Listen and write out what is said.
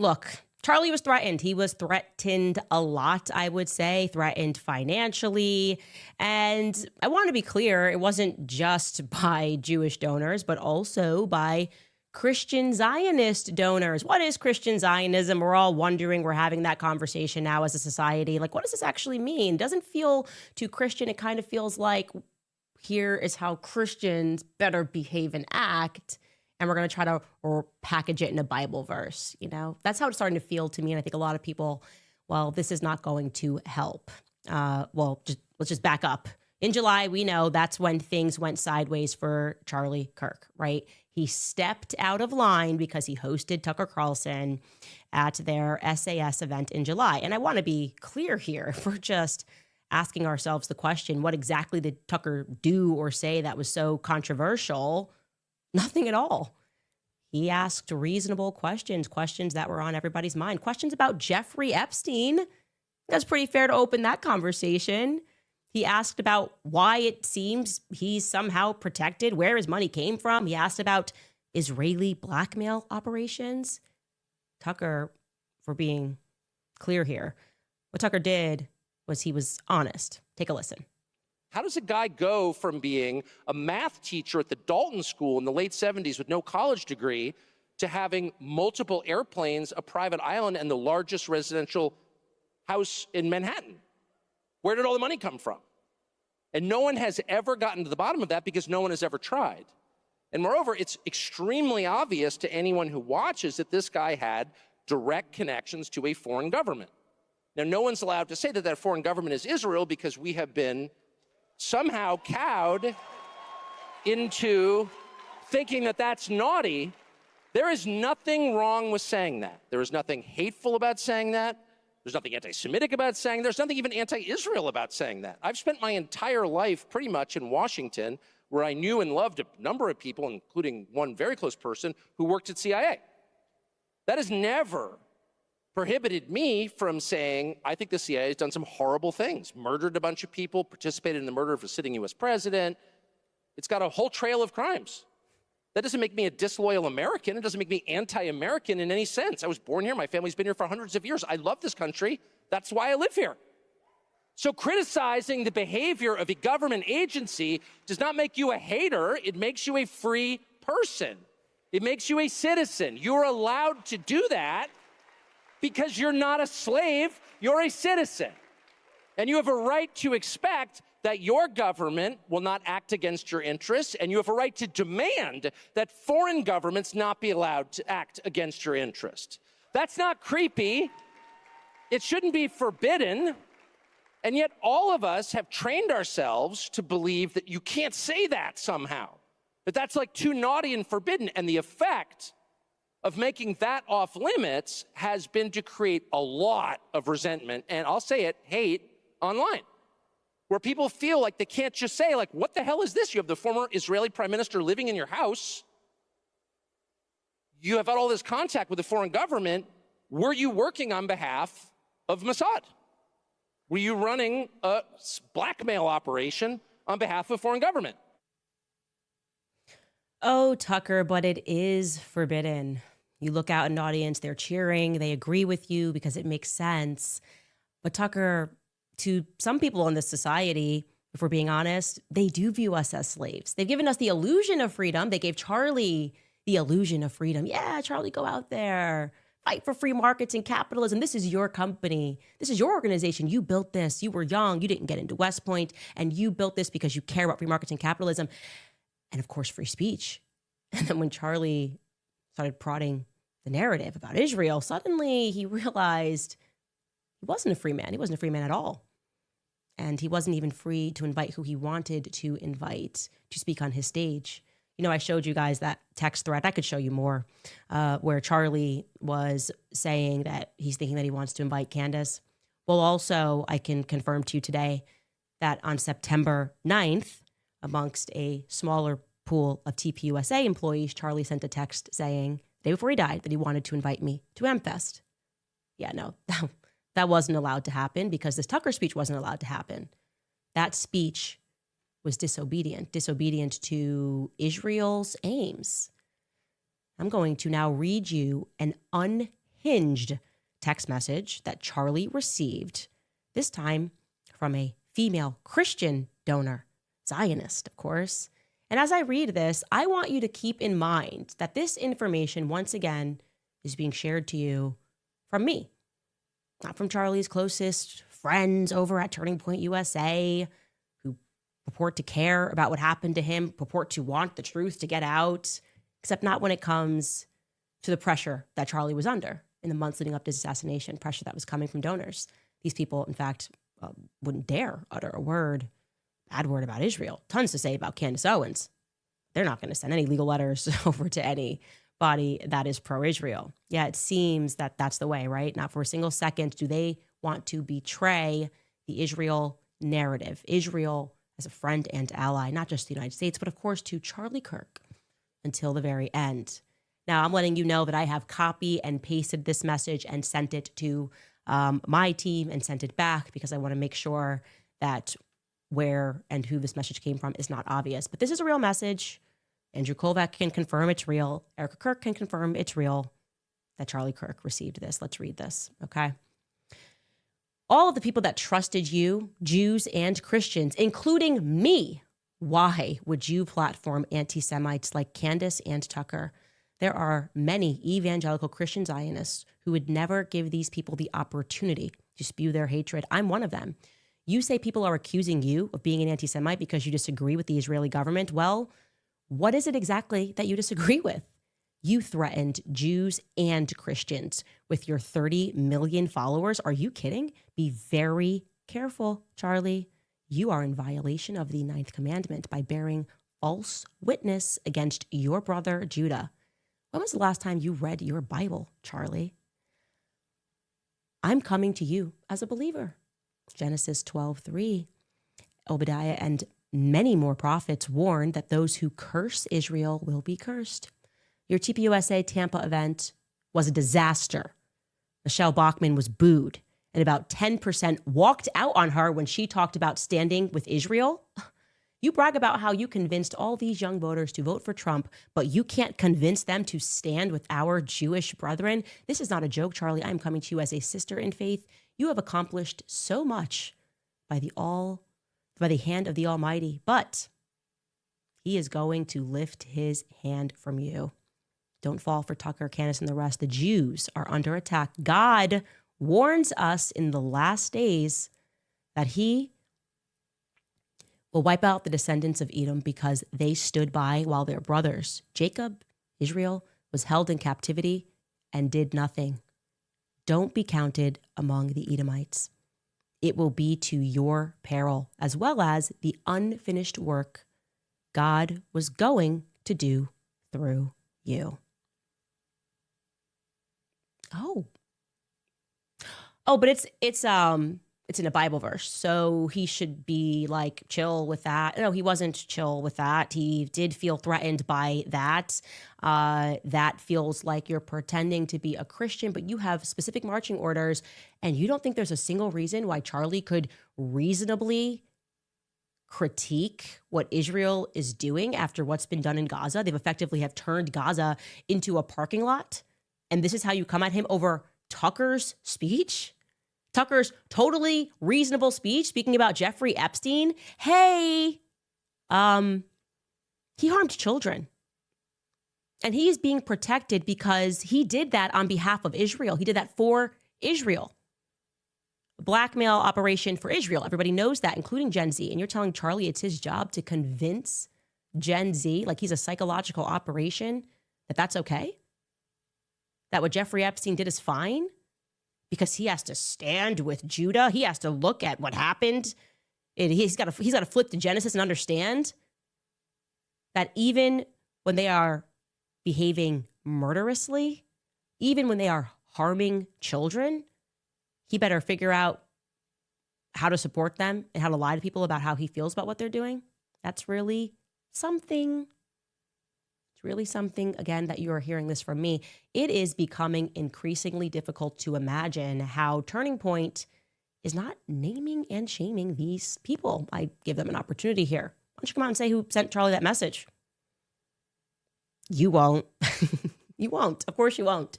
Look, Charlie was threatened. He was threatened a lot, I would say, threatened financially. And I want to be clear, it wasn't just by Jewish donors, but also by Christian Zionist donors. What is Christian Zionism? We're all wondering. We're having that conversation now as a society. Like, what does this actually mean? Doesn't feel too Christian. It kind of feels like here is how Christians better behave and act. And we're going to try to package it in a Bible verse. That's how it's starting to feel to me. And I think a lot of people, well, this is not going to help. Let's just back up. In July, we know that's when things went sideways for Charlie Kirk, right? He stepped out of line because he hosted Tucker Carlson at their SAS event in July. And I want to be clear here. If we're just asking ourselves the question, what exactly did Tucker do or say that was so controversial? Nothing at all. He asked reasonable questions that were on everybody's mind, questions about Jeffrey Epstein. That's pretty fair to open that conversation. He asked about why it seems he's somehow protected, where his money came from. He asked about Israeli blackmail operations. Tucker, for being clear here, what Tucker did was he was honest. Take a listen. How does a guy go from being a math teacher at the Dalton School in the late 70s with no college degree to having multiple airplanes, a private island, and the largest residential house in Manhattan? Where did all the money come from? And no one has ever gotten to the bottom of that because no one has ever tried. And moreover, it's extremely obvious to anyone who watches that this guy had direct connections to a foreign government. Now, no one's allowed to say that that foreign government is Israel because we have been somehow cowed into thinking that that's naughty. There is nothing wrong with saying that. There is nothing hateful about saying that. There's nothing anti-Semitic about saying that. There's nothing even anti-Israel about saying that. I've spent my entire life pretty much in Washington, where I knew and loved a number of people, including one very close person who worked at CIA. That has never prohibited me from saying, I think the CIA has done some horrible things, murdered a bunch of people, participated in the murder of a sitting US president. It's got a whole trail of crimes. That doesn't make me a disloyal American. It doesn't make me anti-American in any sense. I was born here. My family's been here for hundreds of years. I love this country. That's why I live here. So criticizing the behavior of a government agency does not make you a hater. It makes you a free person. It makes you a citizen. You're allowed to do that because you're not a slave, you're a citizen. And you have a right to expect that your government will not act against your interests, and you have a right to demand that foreign governments not be allowed to act against your interest. That's not creepy. It shouldn't be forbidden. And yet all of us have trained ourselves to believe that you can't say that somehow, that that's like too naughty and forbidden. And the effect of making that off limits has been to create a lot of resentment, and I'll say it, hate online, where people feel like they can't just say, like, what the hell is this? You have the former Israeli prime minister living in your house. You have had all this contact with the foreign government. Were you working on behalf of Mossad? Were you running a blackmail operation on behalf of a foreign government? Oh, Tucker, but it is forbidden. You look out in an audience, they're cheering, they agree with you because it makes sense. But Tucker, to some people in this society, if we're being honest, they do view us as slaves. They've given us the illusion of freedom. They gave Charlie the illusion of freedom. Yeah, Charlie, go out there, fight for free markets and capitalism. This is your company. This is your organization. You built this. You were young. You didn't get into West Point, and you built this because you care about free markets and capitalism. And of course, free speech. And then when Charlie started prodding the narrative about Israel, suddenly he realized he wasn't a free man. He wasn't a free man at all. And he wasn't even free to invite who he wanted to invite to speak on his stage. You know, I showed you guys that text thread. I could show you more, where Charlie was saying that he's thinking that he wants to invite Candace. Well, also, I can confirm to you today that on September 9th, amongst a smaller pool of TPUSA employees, Charlie sent a text saying, the day before he died, that he wanted to invite me to AmFest. Yeah, no, that wasn't allowed to happen because this Tucker speech wasn't allowed to happen. That speech was disobedient to Israel's aims. I'm going to now read you an unhinged text message that Charlie received, this time from a female Christian donor, Zionist, of course. And as I read this, I want you to keep in mind that this information, once again, is being shared to you from me, not from Charlie's closest friends over at Turning Point USA, who purport to care about what happened to him, purport to want the truth to get out, except not when it comes to the pressure that Charlie was under in the months leading up to his assassination, pressure that was coming from donors. These people, in fact, wouldn't dare utter a bad word about Israel. Tons to say about Candace Owens. They're not going to send any legal letters over to anybody that is pro-Israel. Yeah, it seems that that's the way, right? Not for a single second do they want to betray the Israel narrative. Israel as a friend and ally, not just the United States, but of course to Charlie Kirk until the very end. Now, I'm letting you know that I have copy and pasted this message and sent it to my team and sent it back because I want to make sure that where and who this message came from is not obvious. But this is a real message. Andrew Kovac can confirm it's real. Erica Kirk can confirm it's real that Charlie Kirk received this. Let's read this, okay? All of the people that trusted you, Jews and Christians, including me, why would you platform anti-Semites like Candace and Tucker? There are many evangelical Christian Zionists who would never give these people the opportunity to spew their hatred. I'm one of them. You say people are accusing you of being an anti-Semite because you disagree with the Israeli government. Well, what is it exactly that you disagree with? You threatened Jews and Christians with your 30 million followers. Are you kidding? Be very careful, Charlie. You are in violation of the 9th commandment by bearing false witness against your brother Judah. When was the last time you read your Bible, Charlie? I'm coming to you as a believer. Genesis 12:3. Obadiah and many more prophets warned that those who curse Israel will be cursed. Your TPUSA Tampa event was a disaster. Michelle Bachmann was booed, and about 10% walked out on her when she talked about standing with Israel. You brag about how you convinced all these young voters to vote for Trump, but you can't convince them to stand with our Jewish brethren. This is not a joke, Charlie. I'm coming to you as a sister in faith. You have accomplished so much by the hand of the Almighty, but he is going to lift his hand from you. Don't fall for Tucker, Candace, and the rest. The Jews are under attack. God warns us in the last days that he will wipe out the descendants of Edom because they stood by while their brothers, Jacob, Israel, was held in captivity and did nothing. Don't be counted among the Edomites. It will be to your peril, as well as the unfinished work God was going to do through you. But it's in a Bible verse, so he should be like chill with that. No, he wasn't chill with that. He did feel threatened by that. That feels like you're pretending to be a Christian, but you have specific marching orders, and you don't think there's a single reason why Charlie could reasonably critique what Israel is doing after what's been done in Gaza. They've effectively have turned Gaza into a parking lot, and this is how you come at him over Tucker's speech? Tucker's totally reasonable speech speaking about Jeffrey Epstein. Hey, he harmed children. And he is being protected because he did that on behalf of Israel. He did that for Israel. Blackmail operation for Israel. Everybody knows that, including Gen Z. And you're telling Charlie it's his job to convince Gen Z, like he's a psychological operation, that that's okay? That what Jeffrey Epstein did is fine? Because he has to stand with Judah. He has to look at what happened. He's got to flip to Genesis and understand that even when they are behaving murderously, even when they are harming children, he better figure out how to support them and how to lie to people about how he feels about what they're doing. That's really something. Really something, again, that you are hearing this from me. It is becoming increasingly difficult to imagine how Turning Point is not naming and shaming these people. I give them an opportunity here. Why don't you come out and say who sent Charlie that message? You won't. You won't. Of course you won't.